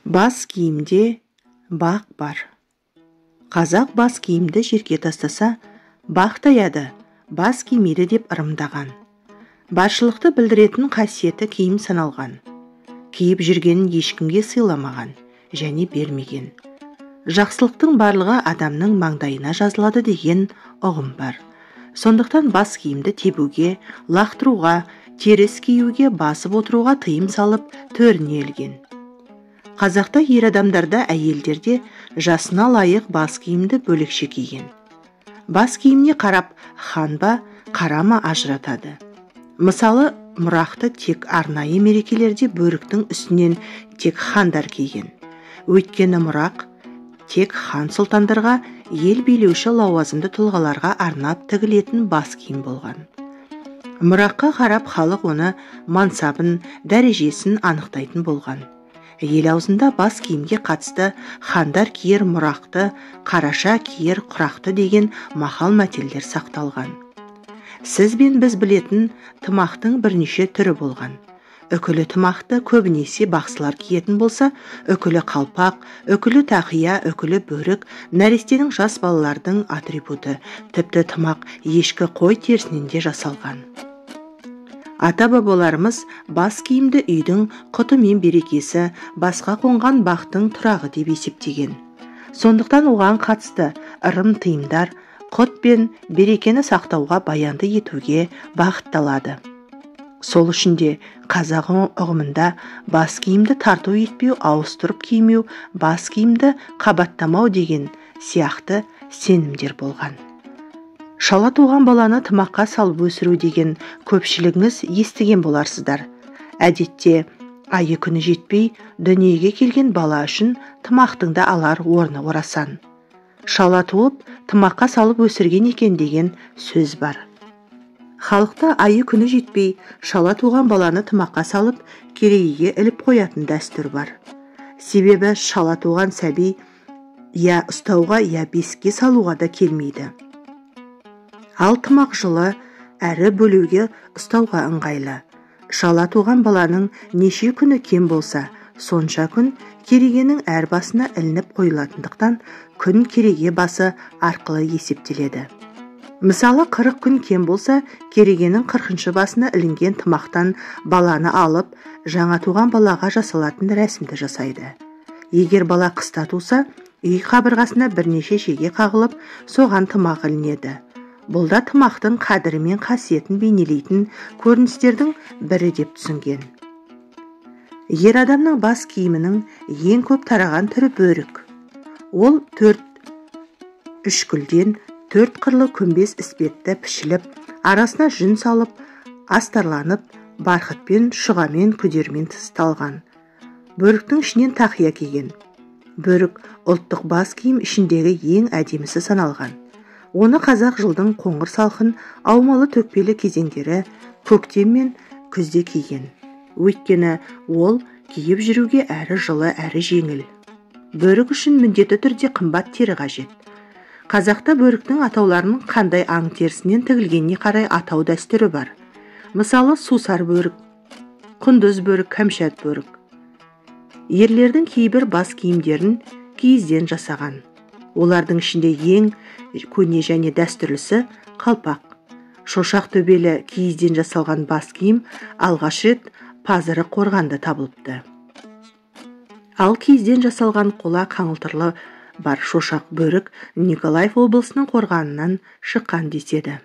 Бас киімде бақ бар. Қазақ бас киімді жерге тастаса, бақ таяды, бас кимейді деп ырымдаған. Баршылықты білдіретін қасиеті киім саналған. Киіп жүргенін ешкімге сыйламаған және бермеген. Жақсылықтың барлығы адамның маңдайына жазылады деген ұғым бар. Сондықтан бас киімді тебуге, лақтыруға, теріс киюге, басып отыруға тыйым салып төріне ілген. Қазақта ер адамдарда, әйелдерде жасына лайық бас киімді бөлекше киген. Бас киіміне қарап хан ба, қара ма ажыратады. Мысалы, мұрақты тек арнайы мерекелерде бөріктің үстінен тек хандар киген. Өйткені мұрақ тек хан сұлтандарға, ел билеуші лауазымды тұлғаларға арнап тігілетін бас киім болған. Мұраққа қарап халық оны мансабын, дәрежесін анықтайтын болған. Ел аузында бас киімге қатысты хандар киер мұрақты, қараша киер құрақты деген мақал-мәтелдер сақталған. Сіз бен біз білетін тымақтың бірнеше түрі болған. Үкілі тымақты көбінесе бақсылар киетін болса, үкілі қалпақ, үкілі тақия, үкілі бөрік нәрестенің, жас балалардың атрибуты. Тіпті тымақ ешкі, қой терісінен де жасалған. Ата-бабаларымыз бас киімді үйдің құты мен берекесі, басқа қонған бақтың тұрағы деп есептеген. Сондықтан оған қатысты ырым-тыйымдар құт пен берекені сақтауға, баянды етуге бағытталады. Сол үшін де қазақ ұғымында бас киімді тарту етпеу, ауыстырып кимеу, бас киімді қабаттамау деген сияқты сенімдер болған. Шала туған баланы тымаққа салып өсіру деген көпшілігіңіз естіген боларсыздар. Әдетте айы күні жетпей дүниеге келген бала үшін тымақтың да алар орны орасан. Шала туып тымаққа салып өсірген екен деген сөз бар. Халықта айы күні жетпей шала туған баланы тымаққа салып керегеге іліп қоятын дәстүр бар. Себебі шала туған сәби я ұстауға, я бесікке салуға да келмейді. Ал тымақ жылы әрі бөлуге, ұстауға ыңғайлы. Шала туған баланың неше күні кем болса, сонша күн керегенің әр басына ілініп қойылатындықтан күн кереге басы арқылы есептеледі. Мысалы, 40 күн кем болса, керегенің 40-шы басына ілінген тымақтан баланы алып, жаңа туған балаға жасалатын рәсімді жасайды. Егер бала қыста туса, үй қабырғасына бірнеше шеге қағылып, соған тымақ ілінеді. Бұл да тымақтың қадірі мен қасиетін бейнелейтін көріністердің бірі деп түсінген. Ер адамның бас киімінің ең көп тараған түрі бөрік. Ол 4 үшкілден 4 қырлы күмбез іспетті пішіліп, арасына жүн салып, астарланып, барқытпен, шұғамен, күдермен тысталған. Бөріктің ішінен тақия киген. Бөрік ұлттық бас киім ішіндегі ең әдемісі саналған. Оны қазақ жылдың қоңыр салқын, аумалы төкпелі кезеңдері көктем мен күзде киген. Өйткені ол киіп жүруге әрі жылы, әрі жеңіл. Бөрік үшін міндетті түрде қымбат тері қажет. Қазақта бөріктің атауларының қандай аң терісінен тігілгеніне қарай атау дәстүрі бар. Мысалы, сусар бөрік, құндыз бөрік, кәмшат бөрік. Ерлердің кейбір бас киімдерін киізден жасаған. Олардың ішінде ең көне және дәстүрлісі қалпақ. Шошақ төбелі киізден жасалған бас киім алғаш рет Пазыры қорғанда табылыпты. Ал киізден жасалған қола қаңылтырлы бар шошақ бөрік Николаев облысының қорғанынан шыққан деседі.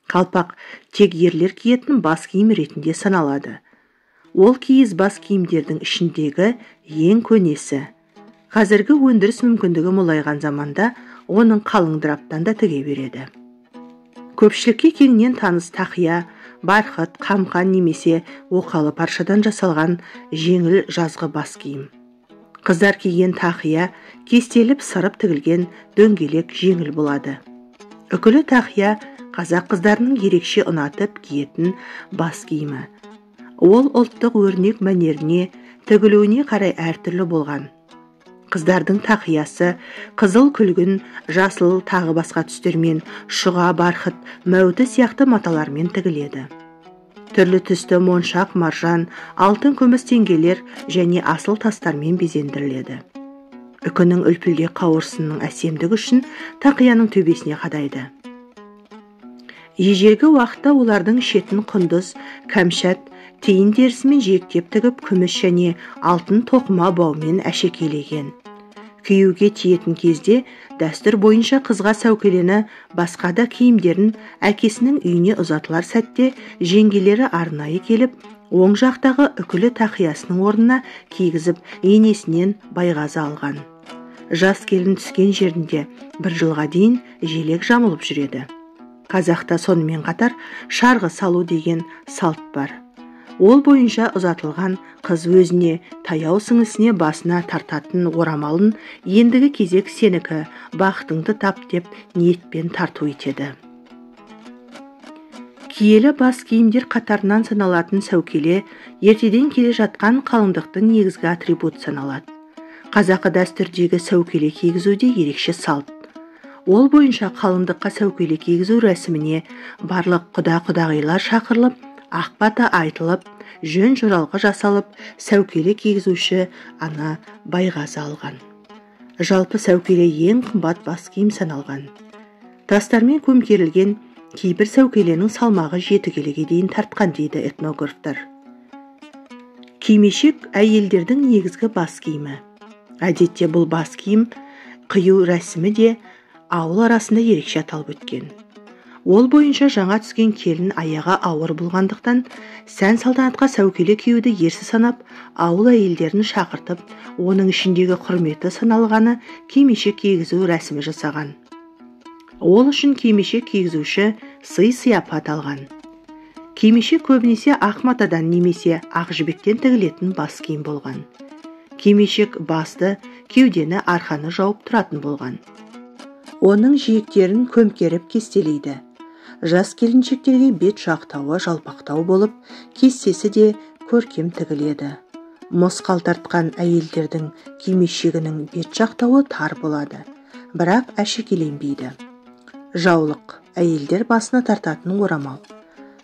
Қалпақ тек ерлер киетін бас киім ретінде саналады. Ол киіз бас киімдердің ішіндегі ең көнесі. Қазіргі өндіріс мүмкіндігі молайған заманда оның қалыңдыраптан да тіге береді. Көпшілікке кеңінен таныс тақия, барқыт, қамқан немесе оқалы паршадан жасалған жеңіл жазғы бас киім. Қыздар киген тақия кестеліп сырып тігілген дөңгелек жеңіл болады. Үкілі тақия қазақ қыздарының ерекше ұнатып киетін бас киімі. Ол ұлттық өрнек мәнеріне, тігілуіне қарай әртүрлі болған. Қыздардың тақиясы қызыл күлгін, жасыл тағы басқа түстермен, шұға, барқыт, мәуіті сияқты маталармен тігіледі. Түрлі түсті моншақ, маржан, алтын, күміс теңгелер және асыл тастармен безендіріледі. Үкінің үлпілде қауырсынның әсемдігі үшін тақияның төбесіне қадайды. Ежелгі уақытта олардың шетін құндыз, кәмшат, тиін терісімен жиектеп тігіп, күміс және алтын тоқыма баумен әшекейлеген. Күйеуге тиетін кезде дәстүр бойынша қызға сәукелені, басқа да киімдерін әкесінің үйіне ұзатылар сәтте жеңгелері арнайы келіп, оң жақтағы үкілі тақиясының орнына кигізіп, енесінен байғазы алған. Жас келін түскен жерінде бір жылға дейін желек жамылып жүреді. Қазақта сонымен қатар шарғы салу деген салт бар. Ол бойынша ұзатылған қыз өзіне, таяу сіңісіне басына тартатын орамалын ендігі кезек сенікі, бақытыңды тап деп ниетпен тарту етеді. Киелі бас киімдер қатарынан саналатын сәукеле ертеден келе жатқан қалыңдықтың негізгі атрибут саналады. Қазақы дәстүрдегі сәукеле кигізуде ерекше салт. Ол бойынша қалыңдыққа сәукеле кигізу рәсіміне барлық құда-құдағилар шақырылып, ақбата айтылып, жөн жоралғы жасалып, сәукеле кигізуші ана байғазы алған. Жалпы сәукеле ең қымбат бас киім саналған. Тастармен көмкерілген кейбір сәукеленің салмағы 7 келіге дейін тартқан дейді этнографтар. Кимешек әйелдердің негізгі бас киімі. Әдетте бұл бас киім қию рәсімі де ауыл арасында ерекше аталып өткен. Ол бойынша жаңа түскен келін аяғы ауыр болғандықтан, сән салтанатқа сәукеле киюді ерсі санап, ауыл әйелдерін шақыртып, оның ішіндегі құрметі саналғаны кимешек кигізу рәсімі жасаған. Ол үшін кимешек кигізуші сый-сияпат алған. Кимешек көбінесе ақ матадан немесе ақ жібектен тігілетін бас киім болған. Кимешек басты, кеудені, арқаны жауып тұратын болған. Оның жиектерін көмкеріп кестелейді. Жас келіншектерге бет жақтауы жалпақтау болып, кестесі де көркем тігіледі. Мосқал тартқан әйелдердің кимешегінің бет жақтауы тар болады, бірақ әшекеленбейді. Жаулық әйелдер басына тартатын орамал.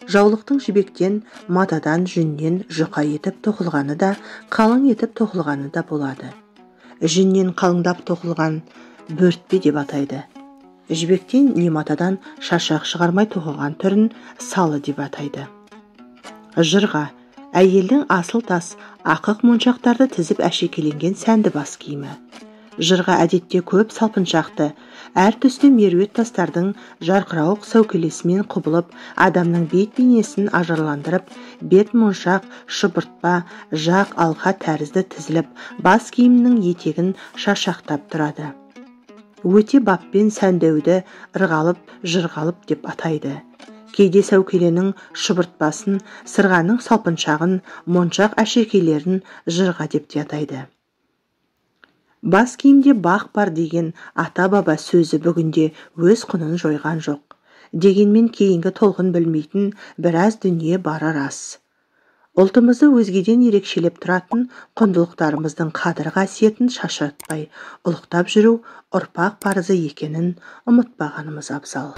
Жаулықтың жібектен, матадан, жүннен жұқа етіп тоқылғаны да, қалың етіп тоқылғаны да болады. Жүннен қалыңдап тоқылған бөртпе деп атайды. Жібектен не матадан шашақ шығармай тоқылған түрін салы деп атайды. Жырға әйелдің асыл тас, ақық моншақтарды тізіп әшекеленген сәнді бас киімі. Жырға әдетте көп салпыншақты, әр түсті меруерт тастардың жарқырауық сәукелесімен құбылып, адамның бет бейнесін ажарландырып, бет моншақ, шұбыртпа, жақ, алқа тәрізді тізіліп, бас киімнің етегін шашақтап тұрады. Өте баппен сәндеуді ырғалып, жырғалып деп атайды. Кейде сәукеленің шұбыртпасын, сырғаның салпыншағын, моншақ әшекейлерін жырға деп те атайды. Бас киімде бақ бар деген ата-баба сөзі бүгінде өз құнын жойған жоқ. Дегенмен кейінгі толқын білмейтін біраз дүние бары рас. Ұлтымызды өзгеден ерекшелеп тұратын құндылықтарымыздың қадір қасиетін шашыратпай ұлықтап жүру ұрпақ парызы екенін ұмытпағанымыз абзал.